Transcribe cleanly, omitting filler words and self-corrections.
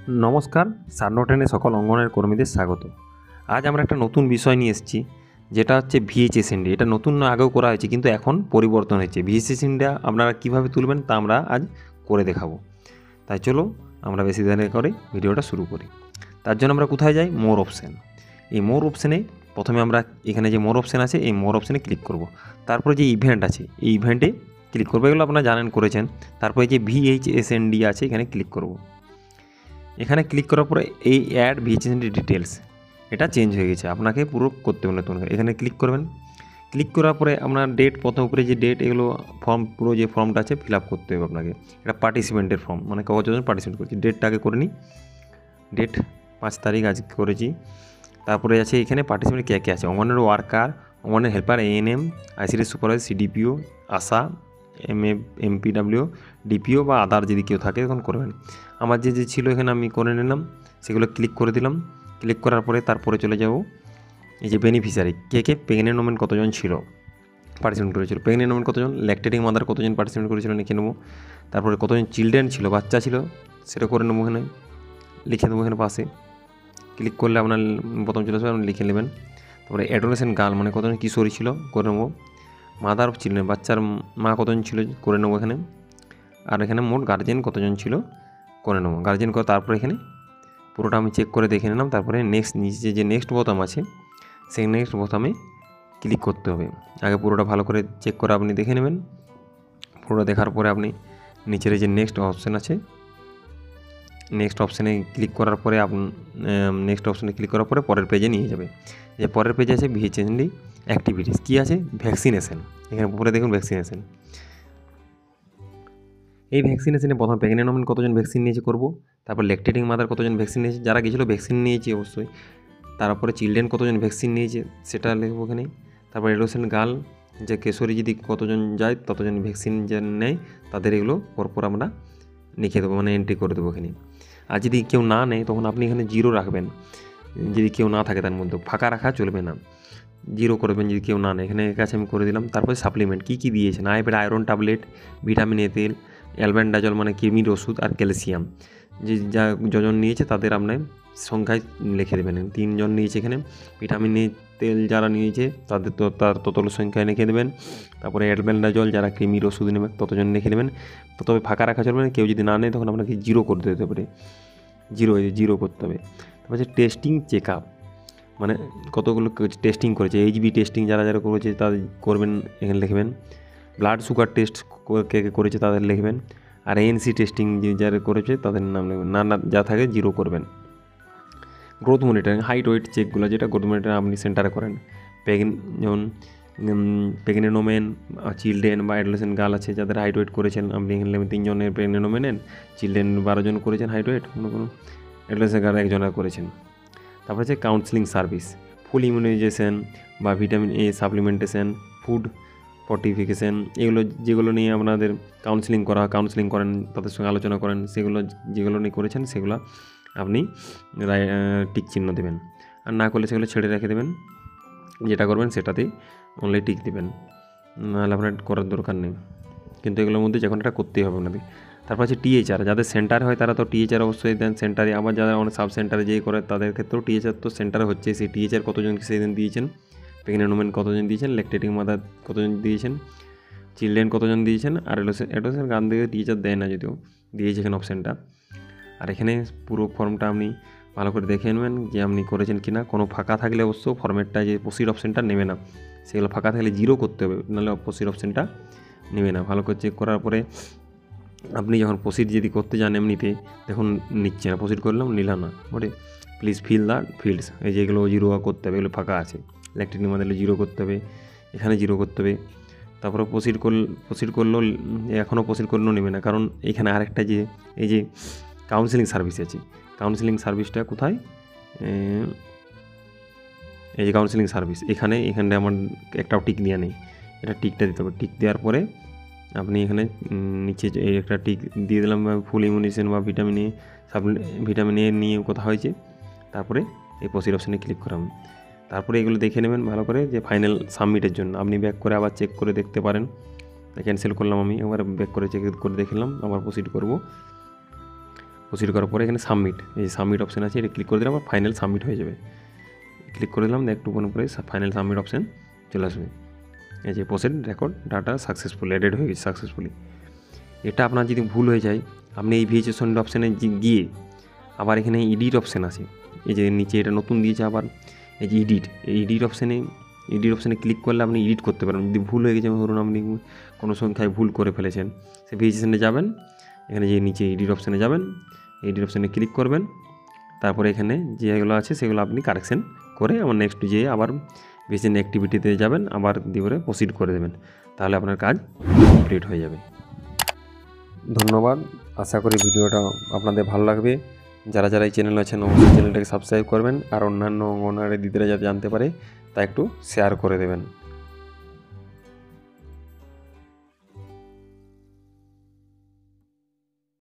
নমস্কার, সারনোটেনে সকল অঙ্গনের কর্মীদের স্বাগত। আজ আমরা একটা নতুন বিষয় নিয়ে এসেছি, যেটা হচ্ছে ভিএইচএসএনডি। এটা নতুন না, আগেও করা হয়েছে, কিন্তু এখন পরিবর্তন হয়েছে। ভিএইচএসএনডিটা আপনারা কীভাবে তুলবেন তা আমরা আজ করে দেখাবো। তাই চলো আমরা বেশি দেরি করে ভিডিওটা শুরু করি। তার জন্য আমরা কোথায় যাই? মোর অপশান। এই মোর অপশানে প্রথমে আমরা এখানে যে মোর অপশান আছে, এই মোর অপশানে ক্লিক করব। তারপরে যে ইভেন্ট আছে, এই ইভেন্টে ক্লিক করবো। এগুলো আপনারা জানেন, করেছেন। তারপরে যে ভিএইচএসএনডি আছে, এখানে ক্লিক করব। এখানে ক্লিক করার পরে এই অ্যাড ভিএইচএসএনডি ডিটেলস, এটা চেঞ্জ হয়ে গেছে, আপনাকে পুরো করতে হবে নতুন করে। এখানে ক্লিক করবেন। ক্লিক করার পরে আপনার ডেট, প্রথম উপরে যে ডেট, এগুলো ফর্ম, পুরো যে ফর্মটা আছে ফিল আপ করতে হবে আপনাকে। এটা পার্টিসিপেন্টের ফর্ম, মানে কতজন পার্টিসিপেন্ট করছি। ডেটটা আগে করে নিই। ডেট 5 তারিখ আজ করেছি। তারপরে আছে এখানে পার্টিসিপেন্ট কে কে আছে: অঙ্গনের ওয়ার্কার, অঙ্গনের helper, ANM, ICD supervisor, CDPO, ASHA, MPW, DPO বা আদার যদি কেউ থাকে তখন করবেন। আমার যে ছিল এখানে আমি করে নিলাম, সেগুলো ক্লিক করে দিলাম। ক্লিক করার পরে তারপরে চলে যাব এই যে বেনিফিশিয়ারি, কে কে প্রেগনেন্ট ওমেন কতজন ছিল, পার্টিসিপেন্ট করেছিল। প্রেগনেন্ট ওমেন কতজন, ল্যাকটেটিং মাদার কতজন পার্টিসিপেন্ট করেছিল লিখে নেবো। তারপরে কতজন চিলড্রেন ছিল, বাচ্চা ছিল, সেটা করে নেবো। এখানে লিখে দেবো, এখানে পাশে ক্লিক করলে আপনার প্রথম চলে আসবে, আপনি লিখে নেবেন। তারপরে অ্যাডোলেসেন্ট গার্ল, মানে কতজন কিশোরী ছিল, করে নেবো। মাদার অফ চিলড্রেন, বাচ্চার মা কতজন ছিল, করে নেবো এখানে। আর এখানে মোট গার্জেন কতজন ছিল, করে নেবো। গার্জেন করে তারপরে এখানে পুরোটা আমি চেক করে দেখে নিলাম। তারপরে নেক্সট, নিচে যে নেক্সট বোতাম আছে, সেই নেক্সট বোতামে ক্লিক করতে হবে। আগে পুরোটা ভালো করে চেক করে আপনি দেখে নেবেন। পুরোটা দেখার পরে আপনি নিচের যে নেক্সট অপশান আছে, নেক্সট অপশানে ক্লিক করার পরে নেক্সট অপশানে ক্লিক করার পরে পরের পেজে নিয়ে যাবে। যে পরের পেজে আছে ভিএইচএসএনডি অ্যাক্টিভিটিস, কী আছে? ভ্যাকসিনেশন। এখানে উপরে দেখুন ভ্যাকসিনেশন। এই ভ্যাকসিনেশনে প্রথম প্রেগনেন্ট ওমেন কতজন ভ্যাকসিন নিয়েছে করবো। তারপর ল্যাকটেটিং মাদার কতজন ভ্যাকসিন নিয়েছে, যারা গেছিলো ভ্যাকসিন নিয়েছে অবশ্যই। তারপরে চিলড্রেন কতজন ভ্যাকসিন নিয়েছে সেটা লিখবো এখানে। তারপর অ্যাডোলেসেন্ট গার্ল, যে কেশরী যদি কতজন যায়, ততজন ভ্যাকসিন যে নেয় তাদের এগুলো পরপর আমরা লিখে দেবো, মানে এন্ট্রি করে দেবো এখানে। আর যদি কেউ না নেয় তখন আপনি এখানে 0 রাখবেন। যদি কেউ না থাকে তার মধ্যে ফাঁকা রাখা চলবে না, 0 করবেন যদি কেউ না নেয়। এখানে কাছে আমি করে দিলাম। তারপরে সাপ্লিমেন্ট কী কী দিয়েছেন: আয়রন ট্যাবলেট, ভিটামিন এ তেল, অ্যালবেন্ডাজল মানে কৃমির ওষুধ, আর ক্যালসিয়াম। যে যা যজন নিয়েছে তাদের আপনার সংখ্যায় লিখে দেবেন। 3 জন নিয়েছে এখানে। ভিটামিন এ তেল যারা নিয়েছে তাদের তো তার ততল সংখ্যায় লিখে দেবেন। তারপরে অ্যালবেন্ডাজল যারা কৃমির ওষুধ নেবে ততজন লিখে দেবেন। তবে ফাঁকা রাখা চলবে না, কেউ যদি না নেয় তখন আপনাকে 0 করে দিতে পারে, 0 করতে হবে। তারপর হচ্ছে টেস্টিং চেক আপ, মানে কতগুলো টেস্টিং করেছে। এইচবি টেস্টিং যারা যারা করেছে তাদের করবেন, এখানে লিখবেন। ব্লাড সুগার টেস্ট কে কে করেছে তাদের লিখবেন। আর এএনসি টেস্টিং যে যারা করেছে তাদের নাম লিখবেন। না যা থাকে 0 করবেন। গ্রোথ মনিটরিং, হাইট ওয়েট চেকগুলো, যেটা গ্রোথ মনিটরিং আপনি সেন্টারে করেন। যেমন প্রেগনেন্ট ওমেন, চিলড্রেন বা অ্যাডোলেসেন্ট গার্ল আছে যাদের হাইট ওয়েট করেছেন, আপনি এখানে 3 জনের প্রেগনেন্ট ওমেন, চিলড্রেন 12 জন করেছেন হাইট ওয়েট, কোনো অ্যাডোলেসেন্ট গার্ল 1 জনের করেছেন। তারপরে হচ্ছে কাউন্সেলিং সার্ভিস, ফুল ইমিউনাইজেশন বা vitamin A supplementation, food fortification, এগুলো যেগুলো নিয়ে আপনাদের কাউন্সেলিং করেন, তাদের সঙ্গে আলোচনা করেন, সেগুলো যেগুলো নিয়ে করেছেন সেগুলো আপনি টিক চিহ্ন দেবেন। আর না করলে সেগুলো ছেড়ে রেখে দেবেন। যেটা করবেন সেটাতেই অনলি টিক দেবেন, নাহলে আপনার করার দরকার নেই। কিন্তু এগুলোর মধ্যে যখন এটা করতেই হবে আপনাদের। তারপর আছে টিএইচআর, যাদের সেন্টার হয় তারা তো টিএইচআর অবশ্যই দেন সেন্টারে। আবার যারা অনেক সাব সেন্টারে যেয়ে করে তাদের ক্ষেত্রেও টিএইচআর তো সেন্টারে হচ্ছে। সেই টিএইচআর কতজনকে সেদিন দিয়েছেন, প্রেগনেন্ট ওমেন কতজন দিয়েছেন, ল্যাকটেটিং মাদার কতজন দিয়েছেন, চিলড্রেন কতজন দিয়েছেন। আর অ্যাডোলেসেন্ট গান দিয়ে টিএইচআর দেয় না, যদিও দিয়েছে এখানে অপশানটা। আর এখানে পুরো ফর্মটা আপনি ভালো করে দেখে নেবেন যে আপনি করেছেন কি না। কোনো ফাঁকা থাকলে অবশ্য ফর্মেটটা যে প্রসিড অপশানটা নেবে না, সেগুলো ফাঁকা থাকলে 0 করতে হবে, নাহলে প্রসিড অপশানটা নেবে না। ভালো করে চেক করার পরে আপনি যখন প্রসিড যদি করতে যান, এমনিতে দেখুন নিচ্ছে না, প্রসিড করলাম নিলাম না, ওরে প্লিজ ফিল দ্য ফিল্ডস, এই যেগুলো 0 করতে হবে, এগুলো ফাঁকা আছে। ল্যাকটেটিং মাদার 0 করতে হবে, এখানে 0 করতে হবে। তারপরে প্রসিড করলেও এখনও প্রসিড করলেও নেবে না, কারণ এখানে আরেকটা যে এই যে কাউন্সেলিং সার্ভিস আছে, কাউন্সেলিং সার্ভিসটা কোথায়, এই যে কাউন্সেলিং সার্ভিস, এখানে আমার একটাও টিক দেওয়া নেই, এটা টিকটা দিতে হবে। টিক দেওয়ার পরে আপনি এখানে নিচে এই একটা টিক দিয়ে দিলাম, ফুল ইমিউনাইজেশন বা ভিটামিন এ নিয়ে কথা হয়েছে। তারপরে এই প্রসিড অপশানে ক্লিক করাম। তারপরে এগুলো দেখে নেবেন ভালো করে, যে ফাইনাল সাবমিটের জন্য আপনি ব্যাক করে আবার চেক করে দেখতে পারেন। ক্যান্সেল করলাম আমি, এবার ব্যাক করে চেক করে দেখলাম, আবার প্রসিড করব। প্রসিড করার পরে এখানে সাবমিট, এই সাবমিট অপশান আছে, এটা ক্লিক করে দিলাম আর ফাইনাল সাবমিট হয়ে যাবে। ক্লিক করে দিলাম, একটুক্ষণ পরে ফাইনাল সাবমিট অপশান চলে আসবে। এই যে processed record data successful added হয়ে গেছে সাকসেসফুলি। এটা আপনার যদি ভুল হয়ে যায়, আপনি এই ভিএইচএস অপশানে গিয়ে আবার এখানে এডিট অপশান আছে, এই যে নিচে এটা নতুন দিয়েছে আবার, এই যে এডিট অপশানে ক্লিক করলে আপনি এডিট করতে পারেন। যদি ভুল হয়ে গেছে, ধরুন আপনি কোনো সংখ্যায় ভুল করে ফেলেছেন, সে ভিএইচএসে যাবেন, এখানে যে নিচে এডিট অপশানে যাবেন, এডিট অপশানে ক্লিক করবেন, তারপরে এখানে যেগুলো আছে সেগুলো আপনি কারেকশন করে আমার নেক্সট যেয়ে আবার ভিএইচএস অ্যাক্টিভিটিতে যাবেন, আবার দিয়ে করে প্রসিড করে দেবেন, তাহলে আপনার কাজ কমপ্লিট হয়ে যাবে। ধন্যবাদ, আশা করি ভিডিওটা আপনাদের ভালো লাগবে। যারা যারা এই চ্যানেল আছেন অবশ্যই চ্যানেলটাকে সাবস্ক্রাইব করবেন, আর অন্যান্য অঙ্গনওয়াড়ি দিদিরা যাতে জানতে পারে তা একটু শেয়ার করে দেবেন।